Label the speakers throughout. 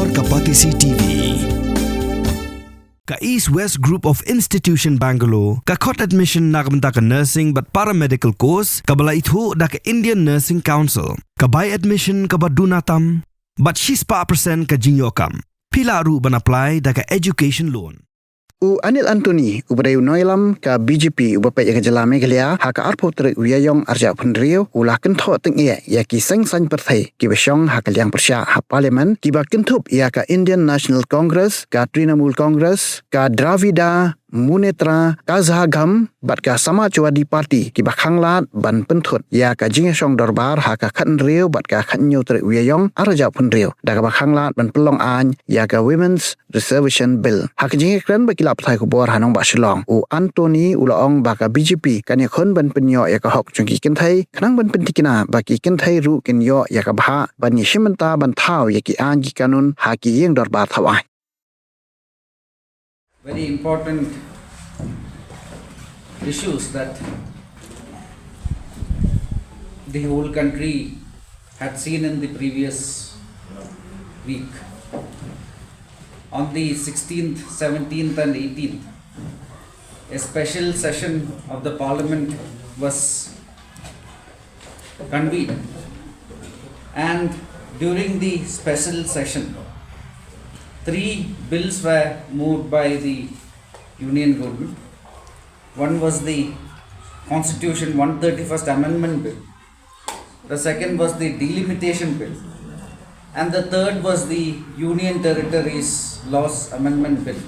Speaker 1: Bor Kapatisi TV. Ka East West Group of Institution Bangalore, ka khot admission nakamta ka nursing but paramedical course, ka bala ithu da ka Indian Nursing Council, ka buy admission ka badunatam, but she's pa percent ka jinyokam. Pila ru ban apply da ka education loan.
Speaker 2: Anil Antony ubadayu noilam ka BJP ubapay ka jalame galia ha ka arpotre uyayong arja phunrio ulah kentho tingia ya ki sang partai ki besong ha ka Liang Pyrshah ha parliament ki ba kenthup ya ka Indian National Congress ka Trinamool Congress ka Dravida Munetra ka Zahagam bat ka Samajwadi Party ki ba Khanglad ban penthut ya ka jingesong dorbar ha ka khanrio bat ka khanyo tre uyayong arja phunrio da ka ba Khanglad ban pelong an ya ka Women's Reservation Bill ha ka jingekran ba kilap thai ko bor hanong ba shilong Antony ulaong ba ka BJP kan ya khon ban penyo ya ka hok chungki Kynthei khnang ban pentikina ba ki Kynthei ru kinyo ya ka bha ban ni shimanta ban thau ya ki an gi kanun ha ki yeng dorbar thawai.
Speaker 3: Very important issues that the whole country had seen in the previous week. On the 16th, 17th and 18th, a special session of the Parliament was convened, and during the special session, 3 bills were moved by the Union government. One was the Constitution 131st Amendment Bill. The second was the Delimitation Bill. And the third was the Union Territories Laws Amendment Bill.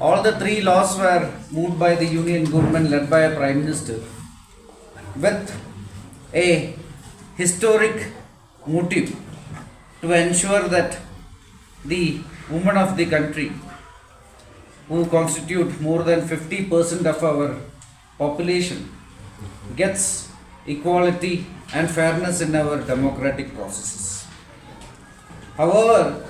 Speaker 3: All the 3 laws were moved by the Union government led by a Prime Minister with a historic motive to ensure that the women of the country, who constitute more than 50% of our population, gets equality and fairness in our democratic processes. However,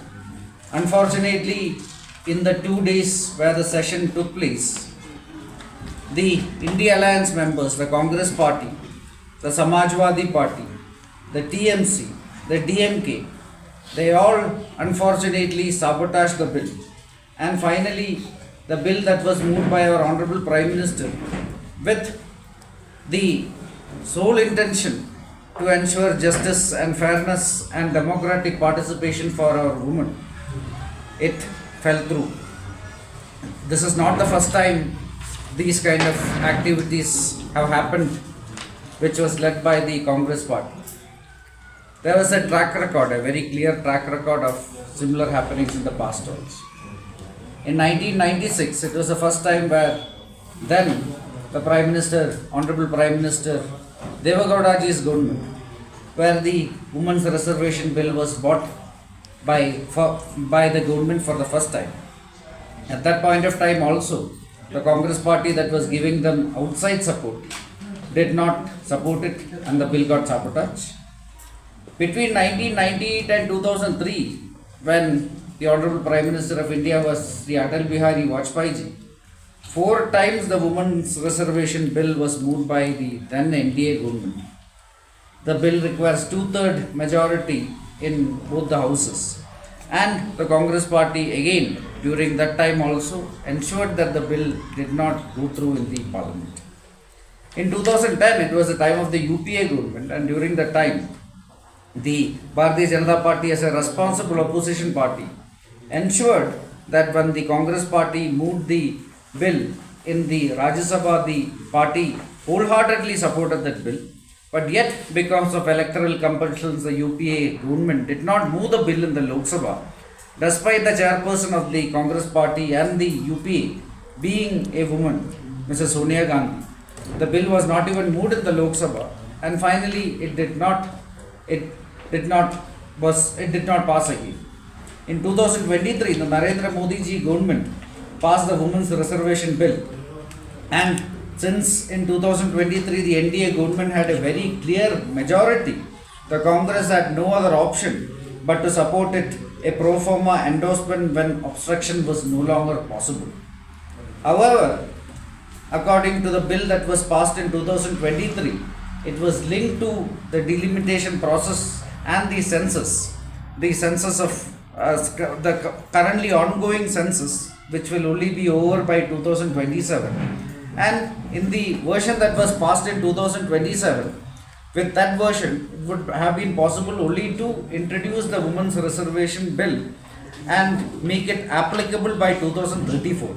Speaker 3: unfortunately, in the 2 days where the session took place, the India Alliance members, the Congress Party, the Samajwadi Party, the TMC, the DMK, they all unfortunately sabotaged the bill. And finally, the bill that was moved by our Honorable Prime Minister with the sole intention to ensure justice and fairness and democratic participation for our women, it fell through. This is not the first time these kind of activities have happened, which was led by the Congress Party. There was a track record, a very clear track record of similar happenings in the past also. In 1996, it was the first time where then the Prime Minister, Honorable Prime Minister Devagowdaji's government, where the Women's Reservation Bill was brought by the government for the first time. At that point of time also, the Congress Party that was giving them outside support did not support it, and the bill got sabotaged. Between 1998 and 2003, when the Honorable Prime Minister of India was the Atal Bihari Vajpayee, 4 times the Women's Reservation Bill was moved by the then NDA government. The bill requires 2/3 majority in both the houses, and the Congress Party again during that time also ensured that the bill did not go through in the Parliament. In 2010, it was the time of the UPA government, and during that time, the Bharatiya Janata Party, as a responsible opposition party, ensured that when the Congress Party moved the bill in the Rajya Sabha, the party wholeheartedly supported that bill. But yet, because of electoral compulsions, the UPA government did not move the bill in the Lok Sabha, despite the chairperson of the Congress Party and the UPA being a woman, Mrs. Sonia Gandhi. The bill was not even moved in the Lok Sabha, and finally it did not pass again. In 2023, the Narendra Modi ji government passed the Women's Reservation Bill, and since in 2023 the NDA government had a very clear majority, the Congress had no other option but to support it, a pro forma endorsement when obstruction was no longer possible. However, according to the bill that was passed in 2023, it was linked to the delimitation process and the census of the currently ongoing census, which will only be over by 2027. And in the version that was passed in 2027, with that version, it would have been possible only to introduce the women's reservation bill and make it applicable by 2034.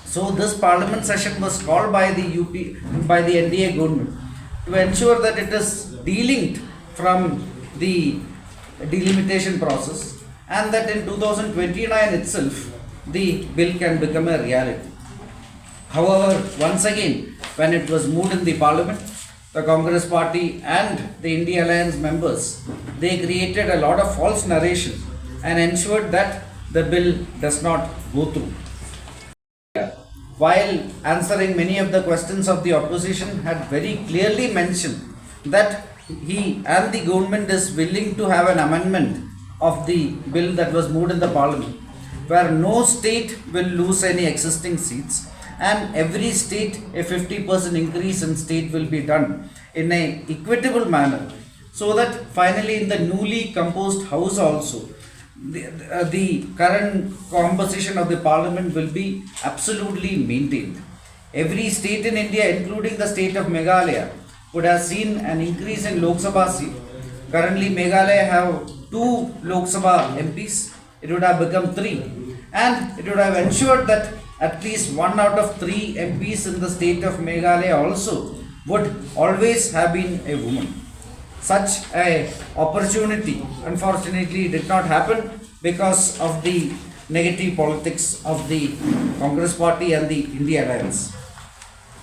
Speaker 3: So this parliament session was called by the NDA government to ensure that it is delinked from the delimitation process, and that in 2029 itself the bill can become a reality. However, once again, when it was moved in the parliament, the Congress party and the India Alliance members, they created a lot of false narration and ensured that the bill does not go through. While answering many of the questions of the opposition, had very clearly mentioned that he and the government is willing to have an amendment of the bill that was moved in the parliament, where no state will lose any existing seats, and every state a 50% increase in state will be done in a equitable manner, so that finally in the newly composed house also the current composition of the parliament will be absolutely maintained. Every state in India, including the state of Meghalaya, would have seen an increase in Lok Sabha seat. Currently Meghalaya have 2 Lok Sabha MPs, it would have become 3, and it would have ensured that at least 1 out of 3 MPs in the state of Meghalaya also would always have been a woman. Such a opportunity unfortunately did not happen because of the negative politics of the Congress party and the India Alliance.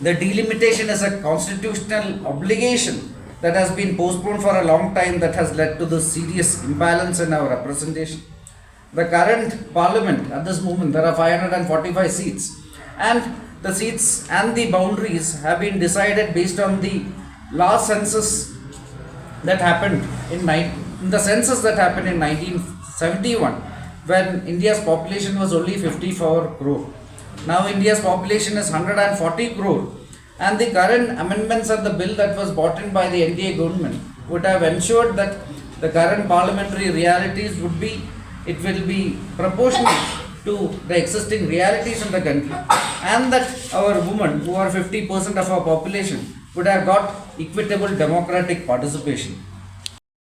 Speaker 3: The delimitation is a constitutional obligation that has been postponed for a long time, that has led to the serious imbalance in our representation. The current parliament at this moment, there are 545 seats, and the seats and the boundaries have been decided based on the last census that happened in the census that happened in 1971, when India's population was only 54 crore. Now India's population is 140 crore, and the current amendments of the bill that was brought in by the NDA government would have ensured that the current parliamentary realities will be proportional to the existing realities in the country, and that our women, who are 50% of our population, would have got equitable democratic participation.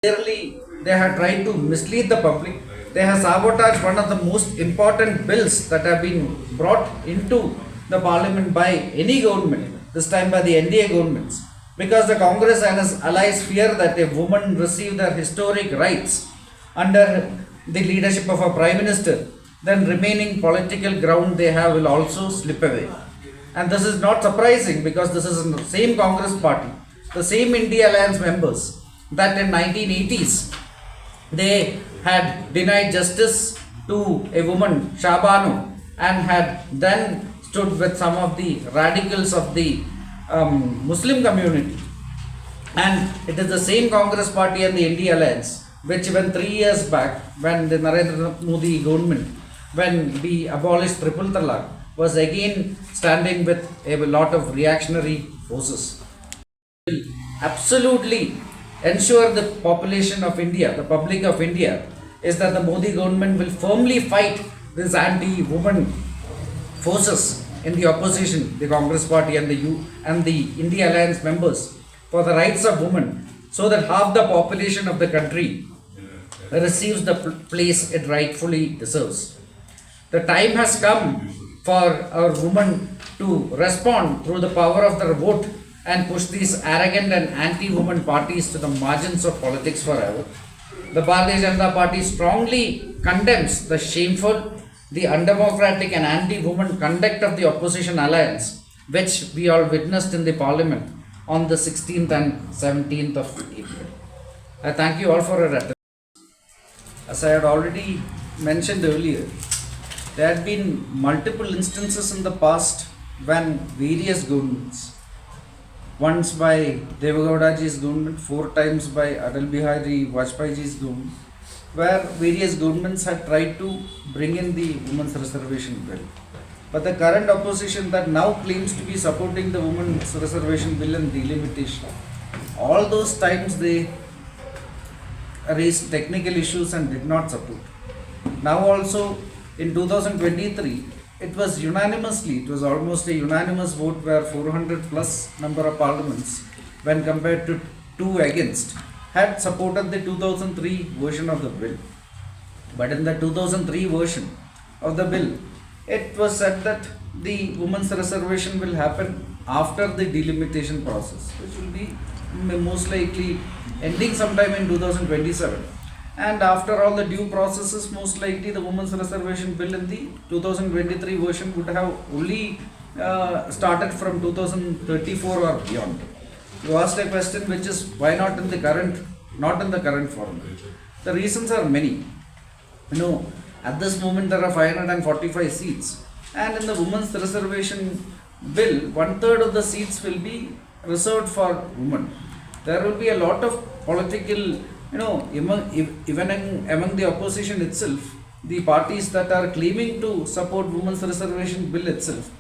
Speaker 3: Clearly, they have tried to mislead the public. They have sabotaged one of the most important bills that have been brought into the parliament by any government, this time by the NDA governments, because the Congress and its allies fear that if women receive their historic rights under the leadership of a Prime Minister, then remaining political ground they have will also slip away. And this is not surprising, because this is in the same Congress party, the same India Alliance members that in 1980s they had denied justice to a woman, Shabanu, and had then stood with some of the radicals of the Muslim community. And it is the same Congress party and the India Alliance which, when 3 years back, when the Narendra Modi government, when we abolished triple talaq, was again standing with a lot of reactionary forces. Absolutely ensure the population of India, the public of India, is that the Modi government will firmly fight these anti-woman forces in the opposition, the Congress party and the India Alliance members, for the rights of women, so that half the population of the country receives the place it rightfully deserves. The time has come for our women to respond through the power of their vote and push these arrogant and anti-woman parties to the margins of politics forever. The Bharatiya Janata Party strongly condemns the shameful, the undemocratic and anti-woman conduct of the opposition alliance, which we all witnessed in the parliament on the 16th and 17th of April. I thank you all for your attention. As I had already mentioned earlier, there had been multiple instances in the past when various governments, once by Devagowdaji's government, 4 times by Atal Bihari Vajpayeeji's government, where various governments had tried to bring in the women's reservation bill. But the current opposition that now claims to be supporting the women's reservation bill and delimitation, all those times they raised technical issues and did not support. now also in 2023, it was almost a unanimous vote where 400 plus number of parliaments, when compared to 2 against, had supported the 2003 version of the bill. But in the 2003 version of the bill, it was said that the women's reservation will happen after the delimitation process, which will be most likely ending sometime in 2027. And after all the due processes, most likely the women's reservation bill in the 2023 version would have only started from 2034 or beyond. You asked a question which is why not in the current form. The reasons are many. At this moment there are 545 seats, and in the women's reservation bill, 1/3 of the seats will be reserved for women. There will be a lot of political, even among the opposition itself, the parties that are claiming to support women's reservation bill itself,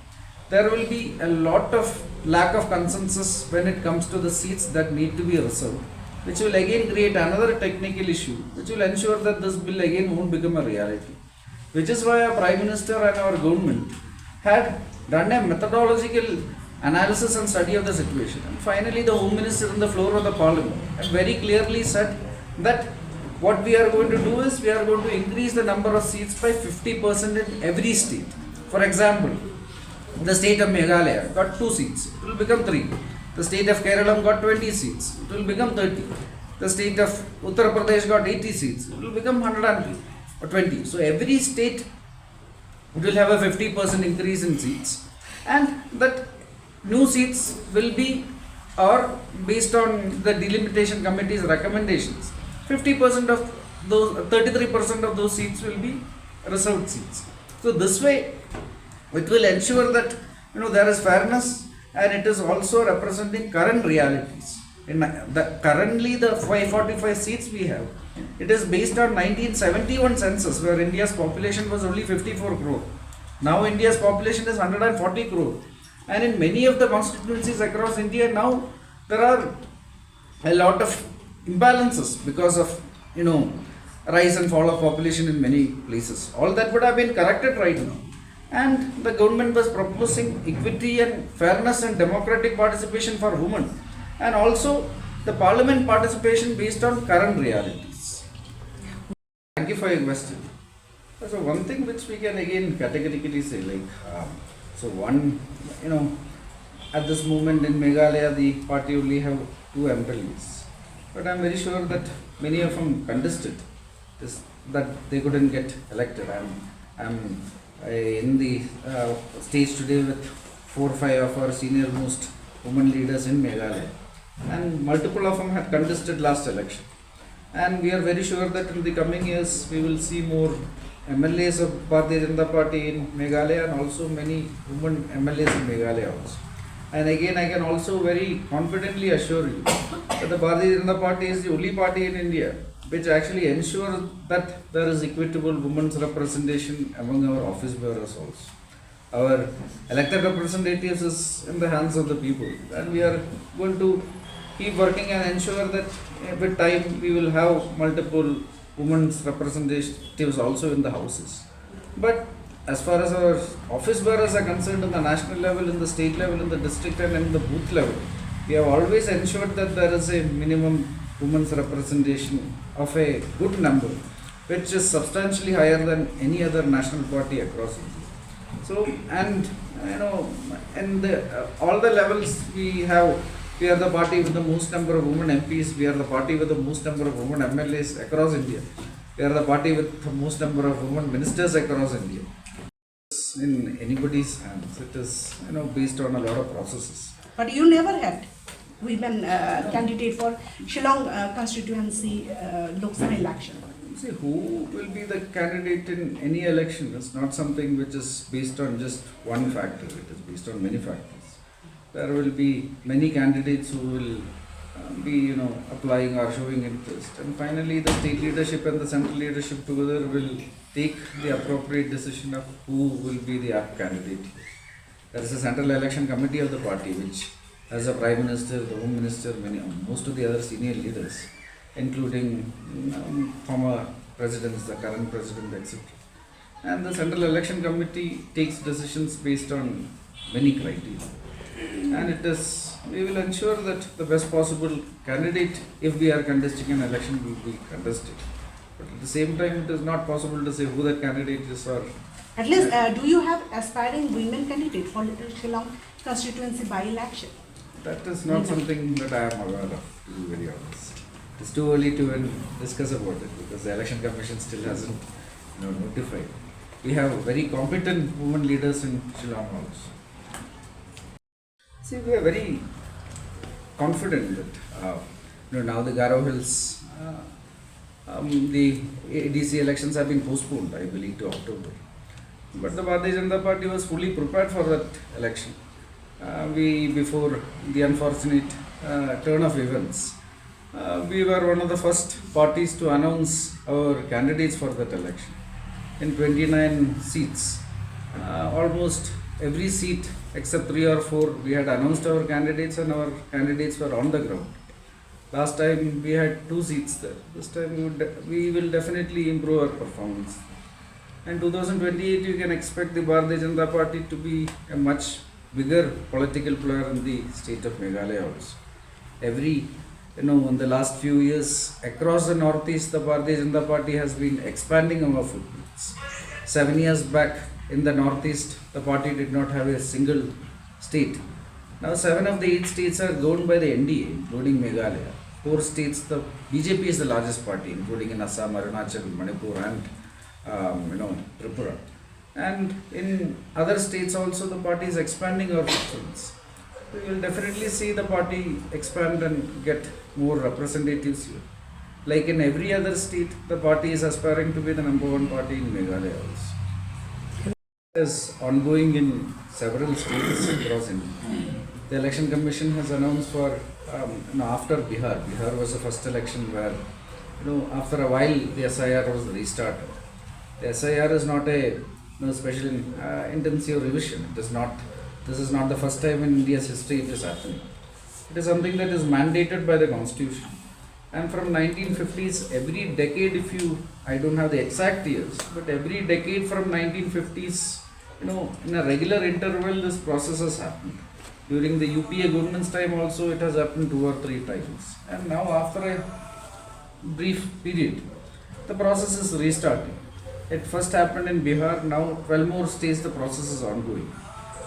Speaker 3: there will be a lot of lack of consensus when it comes to the seats that need to be reserved, which will again create another technical issue, which will ensure that this bill again won't become a reality. Which is why our Prime Minister and our government had done a methodological analysis and study of the situation. And finally, the Home Minister on the floor of the Parliament had very clearly said that what we are going to do is we are going to increase the number of seats by 50% in every state. For example, the state of Meghalaya got 2 seats, it will become 3. The state of Kerala got 20 seats, it will become 30. The state of Uttar Pradesh got 80 seats, it will become 120. So every state will have a 50% increase in seats, and that new seats will be, or based on the delimitation committee's recommendations, 50% of those, 33% of those seats will be reserved seats. So this way, it will ensure that there is fairness, and it is also representing current realities. Currently the 545 seats we have, it is based on 1971 census, where India's population was only 54 crore. Now India's population is 140 crore. And in many of the constituencies across India now, there are a lot of imbalances because of, rise and fall of population in many places. All that would have been corrected right now. And the government was proposing equity and fairness and democratic participation for women, and also the parliament participation based on current realities. Thank you for your question. So one thing which we can again categorically say, at this moment in Meghalaya the party only have 2 MPs, but I am very sure that many of them contested this, that they couldn't get elected. I am in the stage today with 4 or 5 of our senior most women leaders in Meghalaya, and multiple of them had contested last election, and we are very sure that in the coming years we will see more MLAs of Bharatiya Janata Party in Meghalaya, and also many women MLAs in Meghalaya also. And again, I can also very confidently assure you that the Bharatiya Janata Party is the only party in India which actually ensures that there is equitable women's representation among our office bearers also. Our elected representatives is in the hands of the people, and we are going to keep working and ensure that with time we will have multiple women's representatives also in the houses. But as far as our office bearers are concerned, in the national level, in the state level, in the district and in the booth level, we have always ensured that there is a minimum women's representation of a good number, which is substantially higher than any other national party across India. So, and in all the levels we are the party with the most number of women MPs, we are the party with the most number of women MLAs across India, we are the party with the most number of women ministers across India. It's in anybody's hands. It is based on a lot of processes.
Speaker 4: But you never had women candidate for Shillong constituency Lok Sabha election.
Speaker 3: See, who will be the candidate in any election is not something which is based on just one factor. It is based on many factors. There will be many candidates who will be applying or showing interest, and finally the state leadership and the central leadership together will take the appropriate decision of who will be the apt candidate. There is a central election committee of the party which has a prime minister, the home minister, most of the other senior leaders, including former presidents, the current president, etc. And the Central Election Committee takes decisions based on many criteria. And we will ensure that the best possible candidate, if we are contesting an election, will be contested. But at the same time, it is not possible to say who that candidate is or...
Speaker 4: At least, do you have aspiring women candidate for Shillong constituency by-election?
Speaker 3: That is not something that I am aware of, to be very honest. It's too early to even discuss about it because the Election Commission still hasn't notified. We have very competent women leaders in Shillong also. See, we are very confident that now the Garo Hills, the ADC elections have been postponed, I believe, to October. But the Bharatiya Janata Party was fully prepared for that election. Before the unfortunate turn of events, we were one of the first parties to announce our candidates for that election. In 29 seats, almost every seat except 3 or 4, we had announced our candidates and our candidates were on the ground. Last time we had 2 seats there. This time we will definitely improve our performance. And 2028 you can expect the Bharatiya Janata Party to be a much bigger political player in the state of Meghalaya also. In the last few years, across the northeast, the Bharatiya Janata Party has been expanding our footprints. 7 years back in the northeast, the party did not have a single state. Now 7 of the 8 states are governed by the NDA, including Meghalaya. 4 states, the BJP is the largest party, including in Assam, Arunachal, Manipur and Tripura. And in other states also the party is expanding our footprints. We will definitely see the party expand and get more representatives here. Like in every other state, the party is aspiring to be the number 1 party in Meghalaya also. It is ongoing in several states across India. The Election Commission has announced for after Bihar. Bihar was the first election where after a while the SIR was restarted. The SIR is not a special intensive revision. This is not the first time in India's history it is happening. It is something that is mandated by the Constitution. And from 1950s, every decade, I don't have the exact years, but every decade from 1950s, in a regular interval, this process has happened. During the UPA government's time also, it has happened 2 or 3 times. And now after a brief period, the process is restarting. It first happened in Bihar, now 12 more states the process is ongoing.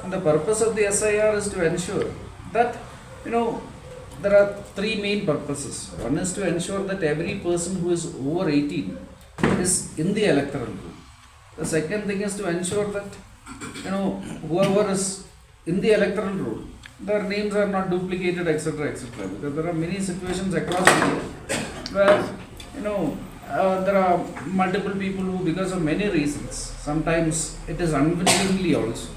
Speaker 3: And the purpose of the SIR is to ensure that, there are 3 main purposes. One is to ensure that every person who is over 18 is in the electoral roll. The second thing is to ensure that, whoever is in the electoral roll, their names are not duplicated, etc., etc. Because there are many situations across India where, there are multiple people who, because of many reasons, sometimes it is unwillingly also,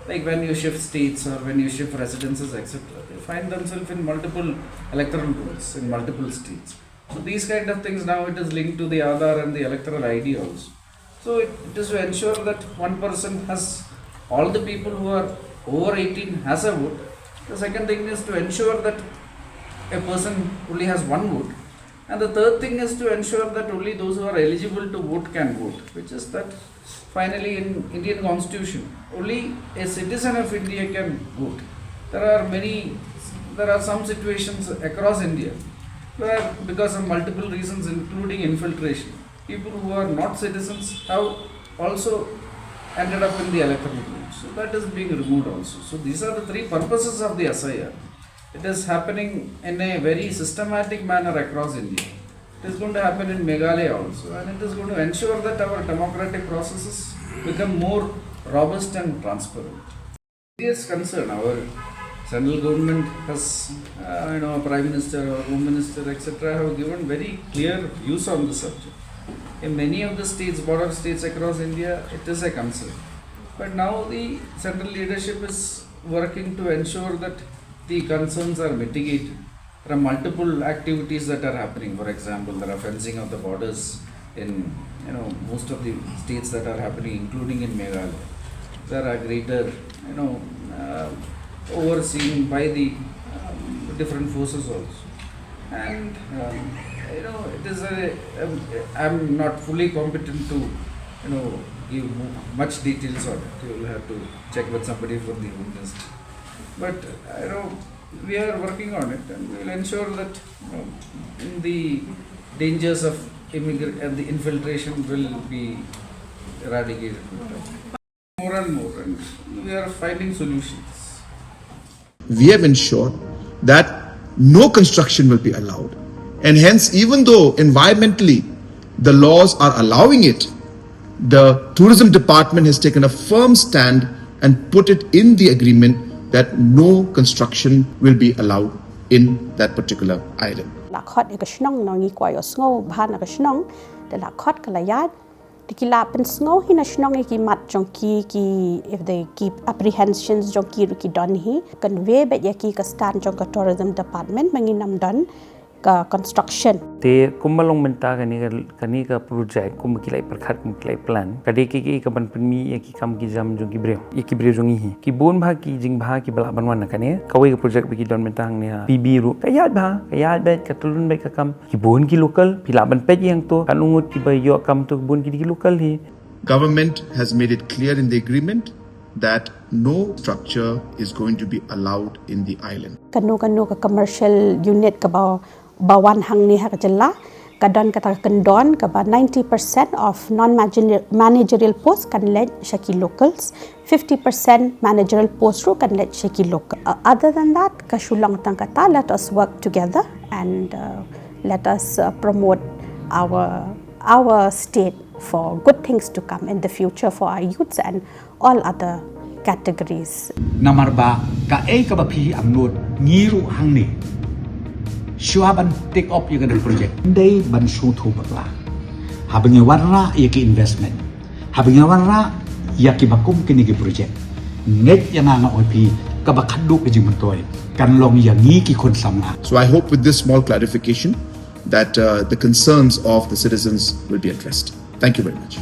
Speaker 3: like when you shift states or when you shift residences, etc., they find themselves in multiple electoral rolls in multiple states. So these kind of things, now it is linked to the Aadhaar and the electoral ID also. So it is to ensure that one person has, all the people who are over 18 has a vote. The second thing is to ensure that a person only has 1 vote. And the third thing is to ensure that only those who are eligible to vote can vote, which is that finally in Indian Constitution, only a citizen of India can vote. There are some situations across India where, because of multiple reasons including infiltration, people who are not citizens have also ended up in the electoral roll. So that is being removed also. So these are the 3 purposes of the SIR. It is happening in a very systematic manner across India. It is going to happen in Meghalaya also, and it is going to ensure that our democratic processes become more robust and transparent. Serious concern. Our central government has, a Prime Minister or Home Minister, etc., have given very clear views on the subject. In many of the states, border states across India, it is a concern. But now the central leadership is working to ensure that the concerns are mitigated. There are multiple activities that are happening. For example, there are fencing of the borders in most of the states that are happening, including in Meghalaya. There are greater overseen by the different forces also. And it is I'm not fully competent to, give much details on it. You will have to check with somebody from the Home Ministry. But we are working on it, and we will ensure that the dangers of immigrant and the infiltration will be eradicated. More and more, and we are finding solutions.
Speaker 5: We have ensured that no construction will be allowed, and hence, even though environmentally the laws are allowing it, the tourism department has taken a firm stand and put it in the agreement that no construction will be allowed in that particular island.
Speaker 6: Lakot ikashnong nongi kwayo sngo bahana kashnong de lakot kalayad dikila pen sngo hinashnong iki mat jongki ki if they keep apprehensions jongki ruki don hi convey bet yaki ka stand jong ka tourism department manginam don ka construction
Speaker 7: te kumalong menta kani ka project kum kilai perkhat kum kilai plan kade ki ka ban permi ki kam ki jam jong ki bre jong hi ki bon bha ki jing bha ki bala banwan kane kawai ka project bi ki don mentang ne pb ru kayat bet ka tulun bet ka kam ki bon ki local pila ban pet yang to kan ungut ki ba yo kam to bon ki local hi.
Speaker 5: Government has made it clear in the agreement that no structure is going to be allowed in the island.
Speaker 6: Kanu ka commercial unit ka bawan hang ni hakajalla kadon kata kendon ka 90% of non-managerial posts kan led shaki locals, 50% managerial posts ru kan led shaki local. Other than that, ka shulang tang kata let us work together and let us promote our state for good things to come in the future for our youths and all other categories.
Speaker 8: Namarba ka ka bapi amnod ngiru hang ni Shuaban take up yung project. Hindi ban suto bakla. Habang yung warra yaki investment. Habang yung warra yaki bakum kinigi project. Nget yung nga opi kabakado kajing mantoy. Kanlong yung ngiki konsama.
Speaker 5: So I hope with this small clarification that the concerns of the citizens will be addressed. Thank you very much.